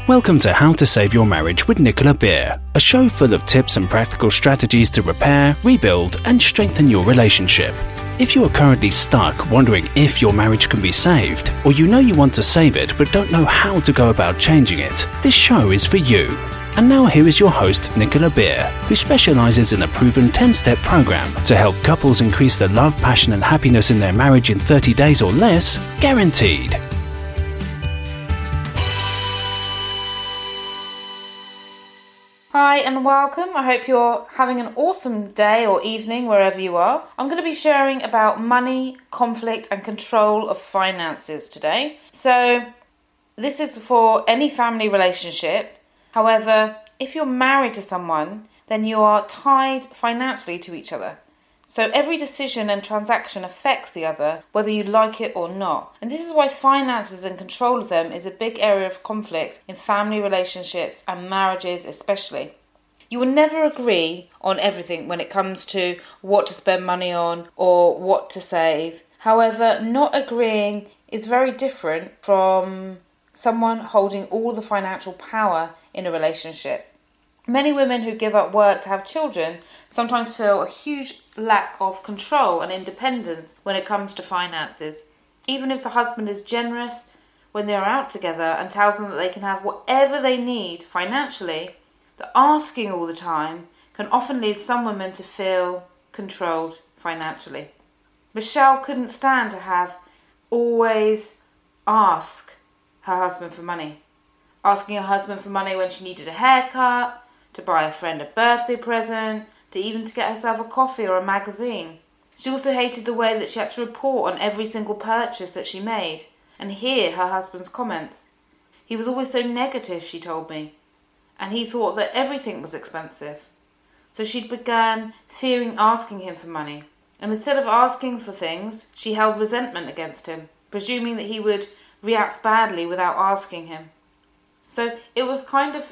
Welcome to How to Save Your Marriage with Nicola Beer, a show full of tips and practical strategies to repair, rebuild, and strengthen your relationship. If you are currently stuck wondering if your marriage can be saved, or you know you want to save it but don't know how to go about changing it, this show is for you. And now here is your host, Nicola Beer, who specializes in a proven 10-step program to help couples increase the love, passion, and happiness in their marriage in 30 days or less, guaranteed. Hi and welcome. I hope you're having an awesome day or evening wherever you are. I'm going to be sharing about money, conflict and control of finances today. So this is for any family relationship. However, if you're married to someone, then you are tied financially to each other. So every decision and transaction affects the other, whether you like it or not. And this is why finances and control of them is a big area of conflict in family relationships and marriages especially. You will never agree on everything when it comes to what to spend money on or what to save. However, not agreeing is very different from someone holding all the financial power in a relationship. Many women who give up work to have children sometimes feel a huge lack of control and independence when it comes to finances. Even if the husband is generous when they're out together and tells them that they can have whatever they need financially, the asking all the time can often lead some women to feel controlled financially. Michelle couldn't stand to have always ask her husband for money. Asking her husband for money when she needed a haircut, to buy a friend a birthday present, to even to get herself a coffee or a magazine. She also hated the way that she had to report on every single purchase that she made and hear her husband's comments. He was always so negative, she told me, and he thought that everything was expensive. So she began fearing asking him for money, and instead of asking for things, she held resentment against him, presuming that he would react badly without asking him. So it was kind of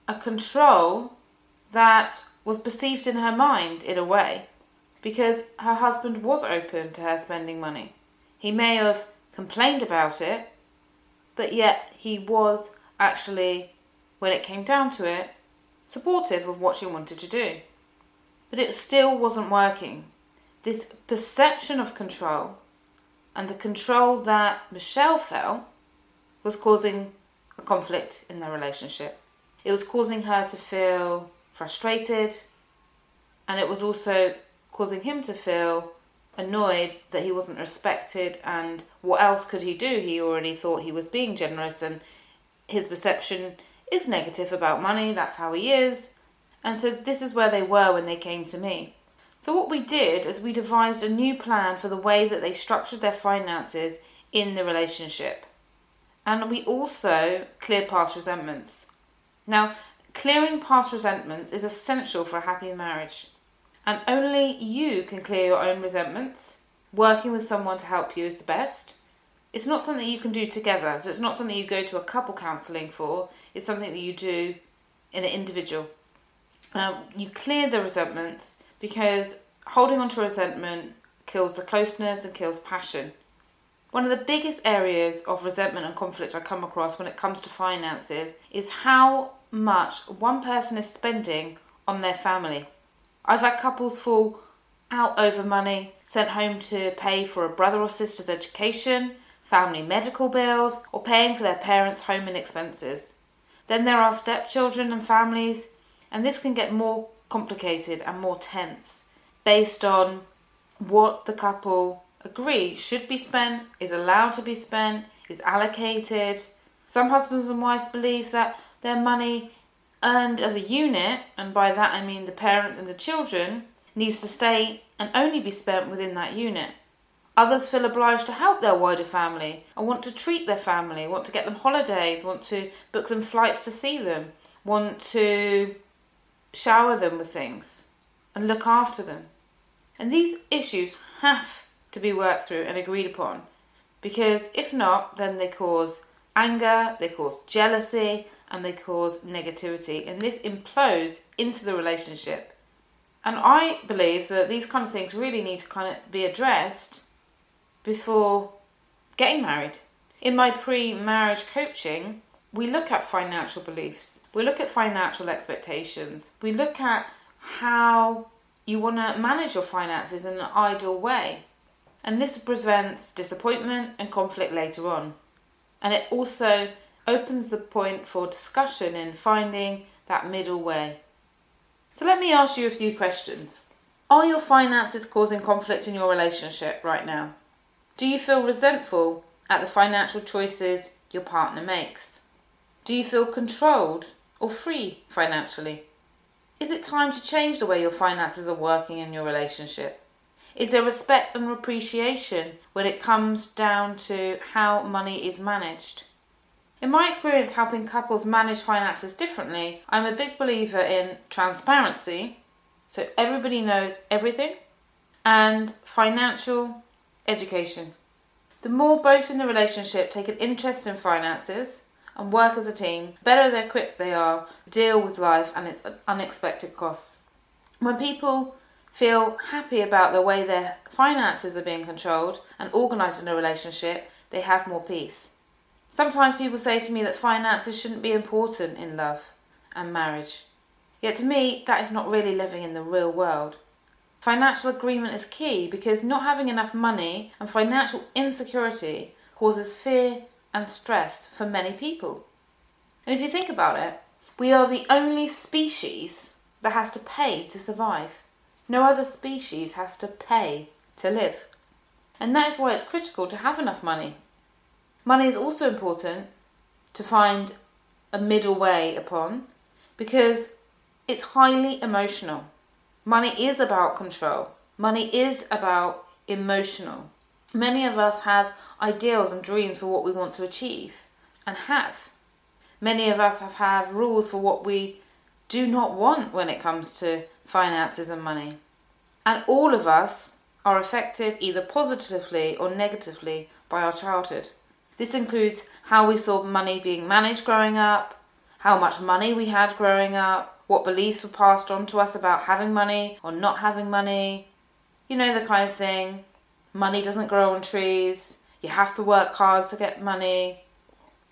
a control that was perceived in her mind in a way, because her husband was open to her spending money. He may have complained about it, but yet he was actually, when it came down to it, supportive of what she wanted to do. But it still wasn't working. This perception of control and the control that Michelle felt was causing a conflict in their relationship. It was causing her to feel frustrated, and it was also causing him to feel annoyed that he wasn't respected, and what else could he do? He already thought he was being generous, and his perception is negative about money. That's how he is. And so this is where they were when they came to me. So what we did is we devised a new plan for the way that they structured their finances in the relationship. And we also cleared past resentments. Now, clearing past resentments is essential for a happy marriage. And only you can clear your own resentments. Working with someone to help you is the best. It's not something you can do together. So it's not something you go to a couple counselling for. It's something that you do in an individual. You clear the resentments because holding on to resentment kills the closeness and kills passion. One of the biggest areas of resentment and conflict I come across when it comes to finances is how much one person is spending on their family. I've had couples fall out over money, sent home to pay for a brother or sister's education, family medical bills, or paying for their parents' home and expenses. Then there are stepchildren and families, and this can get more complicated and more tense based on what the couple agree should be spent, is allowed to be spent, is allocated. Some husbands and wives believe that their money earned as a unit, and by that I mean the parent and the children, needs to stay and only be spent within that unit. Others feel obliged to help their wider family and want to treat their family, want to get them holidays, want to book them flights to see them, want to shower them with things and look after them. And these issues have to be worked through and agreed upon, because if not, then they cause anger, they cause jealousy, and they cause negativity, and this implodes into the relationship. And I believe that these kind of things really need to kind of be addressed before getting married. In my pre-marriage coaching, we look at financial beliefs, we look at financial expectations, we look at how you want to manage your finances in an ideal way. And this prevents disappointment and conflict later on. And it also opens the point for discussion in finding that middle way. So let me ask you a few questions. Are your finances causing conflict in your relationship right now? Do you feel resentful at the financial choices your partner makes? Do you feel controlled or free financially? Is it time to change the way your finances are working in your relationship? Is there respect and appreciation when it comes down to how money is managed? In my experience helping couples manage finances differently, I'm a big believer in transparency, so everybody knows everything, and financial education. The more both in the relationship take an interest in finances and work as a team, the better equipped they are to deal with life and its unexpected costs. When people feel happy about the way their finances are being controlled and organised in a relationship, they have more peace. Sometimes people say to me that finances shouldn't be important in love and marriage. Yet to me, that is not really living in the real world. Financial agreement is key because not having enough money and financial insecurity causes fear and stress for many people. And if you think about it, we are the only species that has to pay to survive. No other species has to pay to live. And that is why it's critical to have enough money. Money is also important to find a middle way upon because it's highly emotional. Money is about control. Money is about emotional. Many of us have ideals and dreams for what we want to achieve and have. Many of us have rules for what we do not want when it comes to finances and money. And all of us are affected either positively or negatively by our childhood. This includes how we saw money being managed growing up, how much money we had growing up, what beliefs were passed on to us about having money or not having money. You know, the kind of thing. Money doesn't grow on trees. You have to work hard to get money.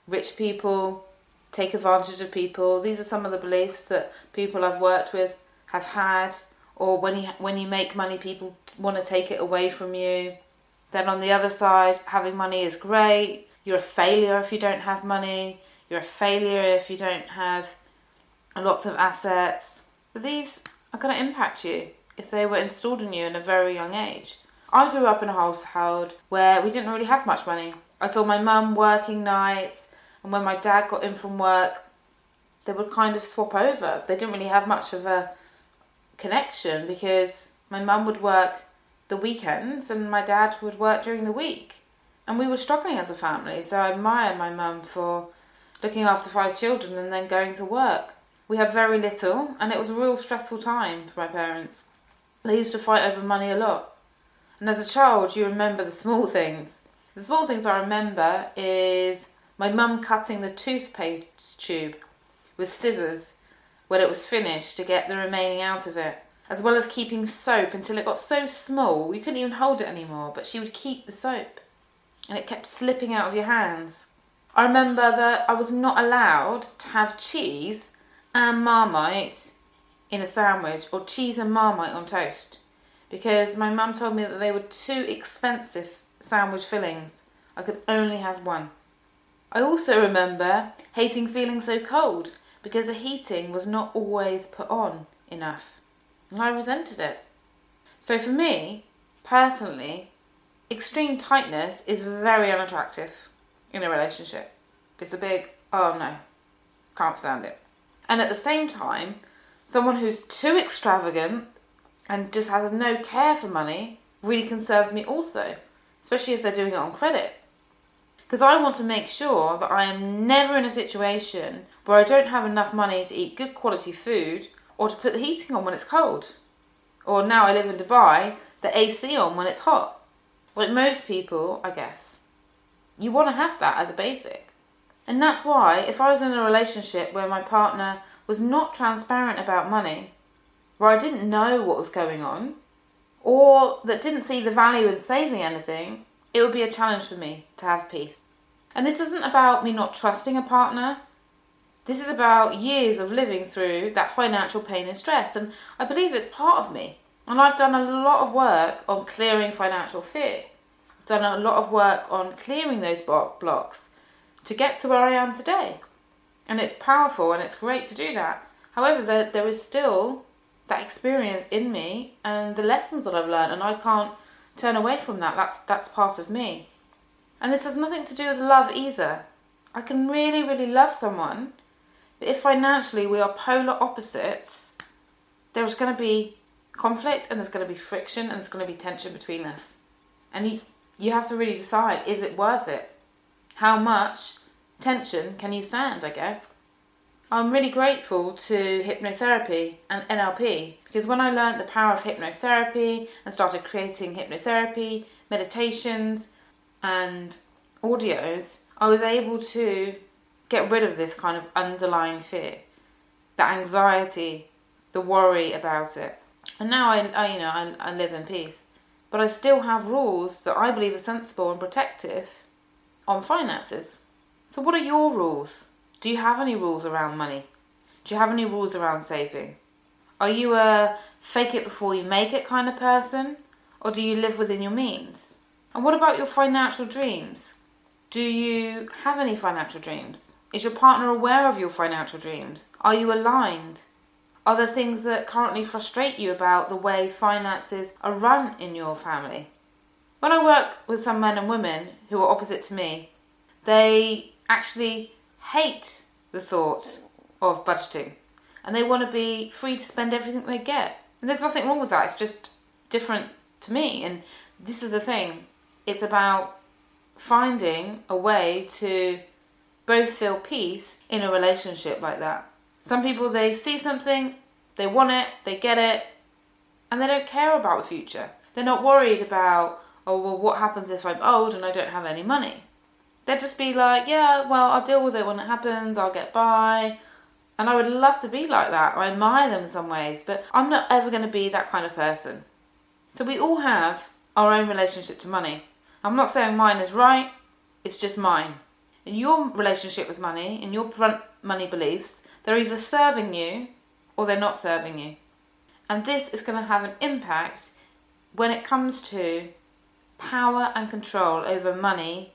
Rich people take advantage of people. These are some of the beliefs that people I've worked with have had. Or when you make money, people want to take it away from you. Then on the other side, having money is great. You're a failure if you don't have money. You're a failure if you don't have lots of assets. These are going to impact you if they were installed in you in a very young age. I grew up in a household where we didn't really have much money. I saw my mum working nights, and when my dad got in from work, they would kind of swap over. They didn't really have much of a connection because my mum would work the weekends and my dad would work during the week. And we were struggling as a family, so I admire my mum for looking after 5 children and then going to work. We had very little, and it was a real stressful time for my parents. They used to fight over money a lot. And as a child, you remember the small things. The small things I remember is my mum cutting the toothpaste tube with scissors when it was finished to get the remaining out of it, as well as keeping soap until it got so small you couldn't even hold it anymore, but she would keep the soap, and it kept slipping out of your hands. I remember that I was not allowed to have cheese and Marmite in a sandwich, or cheese and Marmite on toast, because my mum told me that they were too expensive sandwich fillings. I could only have one. I also remember hating feeling so cold because the heating was not always put on enough, and I resented it. So for me, personally, extreme tightness is very unattractive in a relationship. It's a big, oh no, can't stand it. And at the same time, someone who's too extravagant and just has no care for money really concerns me also, especially if they're doing it on credit. Because I want to make sure that I am never in a situation where I don't have enough money to eat good quality food or to put the heating on when it's cold. Or now I live in Dubai, the AC on when it's hot. Like most people, I guess. You want to have that as a basic. And that's why if I was in a relationship where my partner was not transparent about money, where I didn't know what was going on, or that didn't see the value in saving anything, it would be a challenge for me to have peace. And this isn't about me not trusting a partner This is about years of living through that financial pain and stress, and I believe it's part of me. And I've done a lot of work on clearing financial fear. I've done a lot of work on clearing those blocks to get to where I am today. And it's powerful and it's great to do that. However, there is still that experience in me and the lessons that I've learned, and I can't turn away from that. That's part of me. And this has nothing to do with love either. I can really, really love someone, but if financially we are polar opposites, there's going to be conflict and there's going to be friction and there's going to be tension between us. And you have to really decide, is it worth it? How much tension can you stand, I guess? I'm really grateful to hypnotherapy and NLP, because when I learned the power of hypnotherapy and started creating hypnotherapy, meditations and audios, I was able to get rid of this kind of underlying fear, the anxiety, the worry about it. And now I live in peace. But I still have rules that I believe are sensible and protective on finances. So what are your rules? Do you have any rules around money? Do you have any rules around saving? Are you a fake it before you make it kind of person? Or do you live within your means? And what about your financial dreams? Do you have any financial dreams? Is your partner aware of your financial dreams? Are you aligned? Are there things that currently frustrate you about the way finances are run in your family? When I work with some men and women who are opposite to me, they actually hate the thought of budgeting and they want to be free to spend everything they get. And there's nothing wrong with that, it's just different to me. And this is the thing, it's about finding a way to both feel peace in a relationship like that. Some people, they see something, they want it, they get it, and they don't care about the future. They're not worried about, oh, well, what happens if I'm old and I don't have any money? They'd just be like, yeah, well, I'll deal with it when it happens, I'll get by. And I would love to be like that. I admire them in some ways, but I'm not ever going to be that kind of person. So we all have our own relationship to money. I'm not saying mine is right, it's just mine. In your relationship with money, in your money beliefs, they're either serving you or they're not serving you. And this is going to have an impact when it comes to power and control over money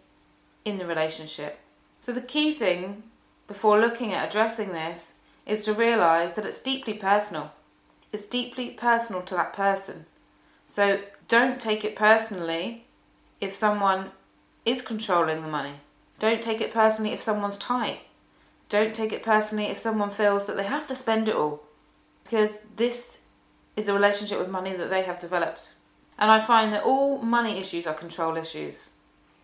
in the relationship. So the key thing before looking at addressing this is to realise that it's deeply personal. It's deeply personal to that person. So don't take it personally if someone is controlling the money. Don't take it personally if someone's tight. Don't take it personally if someone feels that they have to spend it all, because this is a relationship with money that they have developed. And I find that all money issues are control issues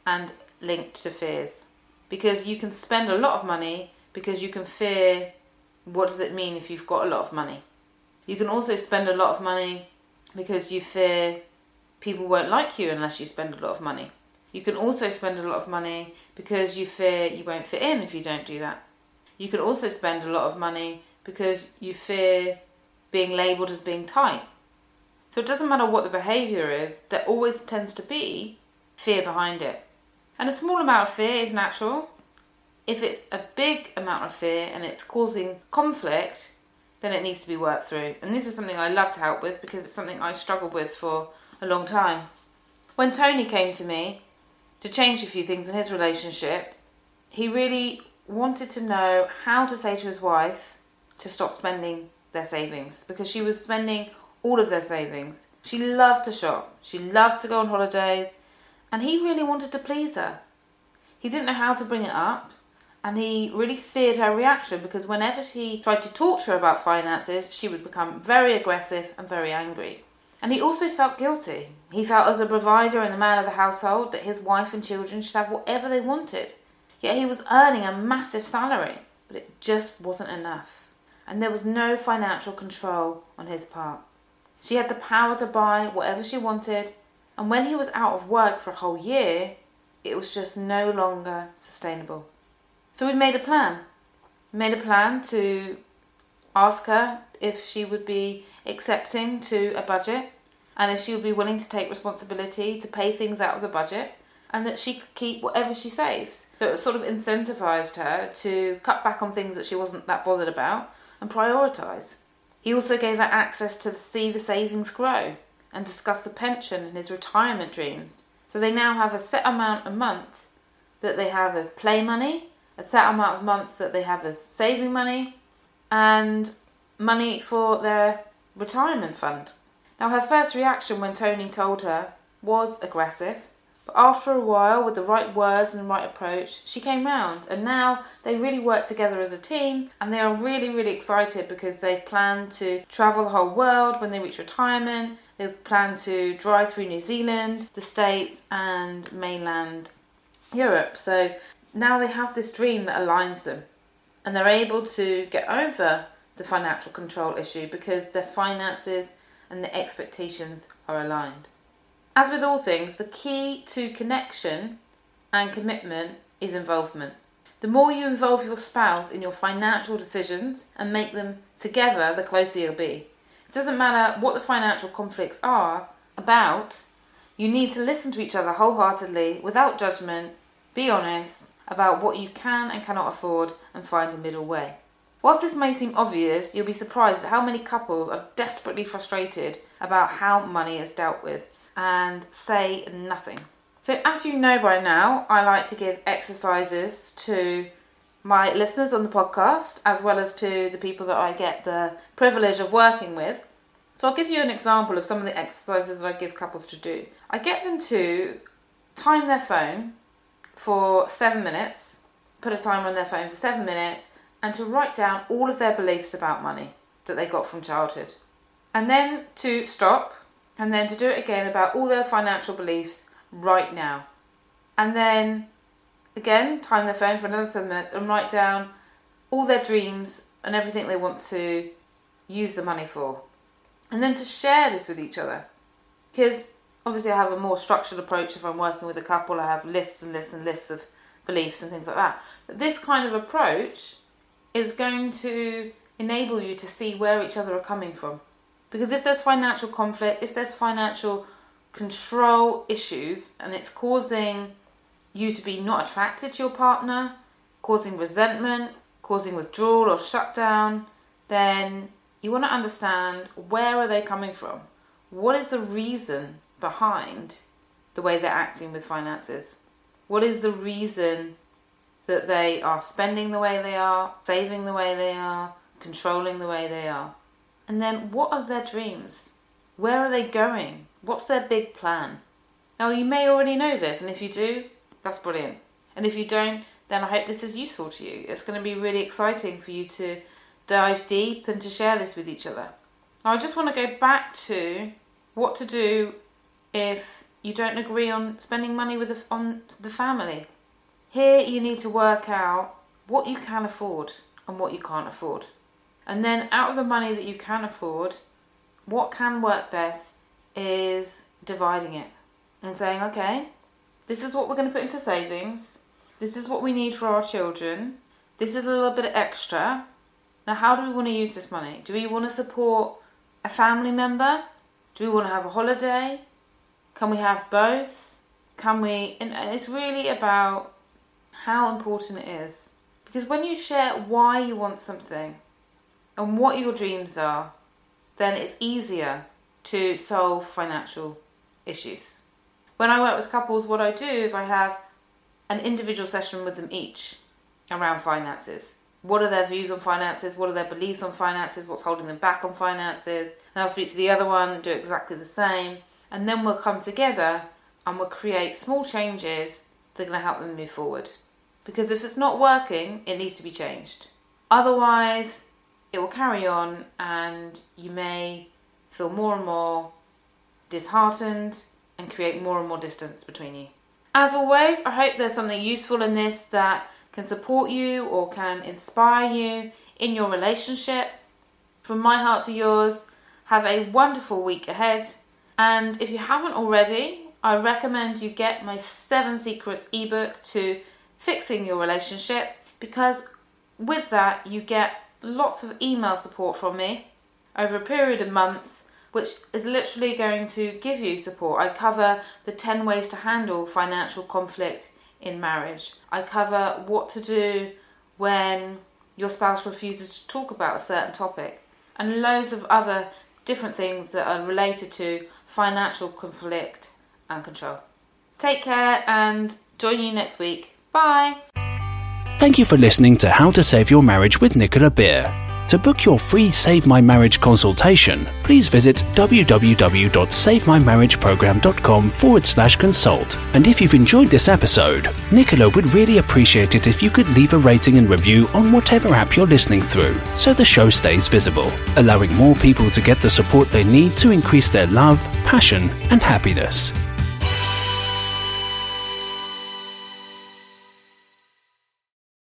and linked to fears, because you can spend a lot of money because you can fear, what does it mean if you've got a lot of money? You can also spend a lot of money because you fear people won't like you unless you spend a lot of money. You can also spend a lot of money because you fear you won't fit in if you don't do that. You can also spend a lot of money because you fear being labelled as being tight. So it doesn't matter what the behaviour is, there always tends to be fear behind it. And a small amount of fear is natural. If it's a big amount of fear and it's causing conflict, then it needs to be worked through. And this is something I love to help with because it's something I struggled with for a long time. When Tony came to me to change a few things in his relationship, he really wanted to know how to say to his wife to stop spending their savings, because she was spending all of their savings. She loved to shop, she loved to go on holidays, and he really wanted to please her. He didn't know how to bring it up, and he really feared her reaction, because whenever he tried to talk to her about finances, she would become very aggressive and very angry. And he also felt guilty. He felt as a provider and the man of the household that his wife and children should have whatever they wanted. Yet he was earning a massive salary, but it just wasn't enough. And there was no financial control on his part. She had the power to buy whatever she wanted, and when he was out of work for a whole year, it was just no longer sustainable. So we made a plan. We made a plan to ask her if she would be accepting to a budget, and if she would be willing to take responsibility to pay things out of the budget, and that she could keep whatever she saves. So it sort of incentivized her to cut back on things that she wasn't that bothered about and prioritise. He also gave her access to see the savings grow and discuss the pension and his retirement dreams. So they now have a set amount a month that they have as play money, a set amount of month that they have as saving money, and money for their retirement fund. Now, her first reaction when Tony told her was aggressive, but after a while, with the right words and the right approach, she came round, and now they really work together as a team, and they are really, really excited because they've planned to travel the whole world when they reach retirement. They plan to drive through New Zealand, the States, and mainland Europe. So now they have this dream that aligns them, and they're able to get over the financial control issue because their finances and their expectations are aligned. As with all things, the key to connection and commitment is involvement. The more you involve your spouse in your financial decisions and make them together, the closer you'll be. It doesn't matter what the financial conflicts are about, you need to listen to each other wholeheartedly, without judgment, be honest about what you can and cannot afford, and find a middle way. Whilst this may seem obvious, you'll be surprised at how many couples are desperately frustrated about how money is dealt with and say nothing. So as you know by now, I like to give exercises to my listeners on the podcast, as well as to the people that I get the privilege of working with. So I'll give you an example of some of the exercises that I give couples to do. I get them to time their phone for 7 minutes, put a timer on their phone for 7 minutes, and to write down all of their beliefs about money that they got from childhood. And then to stop, and then to do it again about all their financial beliefs right now. And then again, time their phone for another 7 minutes and write down all their dreams and everything they want to use the money for. And then to share this with each other. Because obviously I have a more structured approach if I'm working with a couple. I have lists and lists and lists of beliefs and things like that. But this kind of approach is going to enable you to see where each other are coming from. Because if there's financial conflict, if there's financial control issues, and it's causing you to be not attracted to your partner, causing resentment, causing withdrawal or shutdown, then you want to understand, where are they coming from? What is the reason behind the way they're acting with finances? What is the reason that they are spending the way they are, saving the way they are, controlling the way they are? And then what are their dreams? Where are they going? What's their big plan? Now, you may already know this, and if you do, that's brilliant. And if you don't, then I hope this is useful to you. It's going to be really exciting for you to dive deep and to share this with each other. Now, I just want to go back to what to do if you don't agree on spending money on the family. Here you need to work out what you can afford and what you can't afford. And then out of the money that you can afford, what can work best is dividing it and saying, okay, this is what we're going to put into savings. This is what we need for our children. This is a little bit extra. Now, how do we want to use this money? Do we want to support a family member? Do we want to have a holiday? Can we have both? And it's really about how important it is. Because when you share why you want something and what your dreams are, then it's easier to solve financial issues. When I work with couples, what I do is I have an individual session with them each around finances. What are their views on finances? What are their beliefs on finances? What's holding them back on finances? And I'll speak to the other one and do exactly the same. And then we'll come together and we'll create small changes that are going to help them move forward. Because if it's not working, it needs to be changed. Otherwise, it will carry on and you may feel more and more disheartened and create more and more distance between you. As always, I hope there's something useful in this that can support you or can inspire you in your relationship. From my heart to yours, have a wonderful week ahead. And if you haven't already, I recommend you get my 7 Secrets ebook to fixing your relationship, because with that you get lots of email support from me over a period of months which is literally going to give you support. I cover the 10 ways to handle financial conflict in marriage. I cover what to do when your spouse refuses to talk about a certain topic, and loads of other different things that are related to financial conflict and control. Take care and join you next week. Bye. Thank you for listening to How to Save Your Marriage with Nicola Beer. To book your free Save My Marriage consultation, please visit www.savemymarriageprogram.com/consult. And if you've enjoyed this episode, Nicola would really appreciate it if you could leave a rating and review on whatever app you're listening through, so the show stays visible, allowing more people to get the support they need to increase their love, passion, and happiness.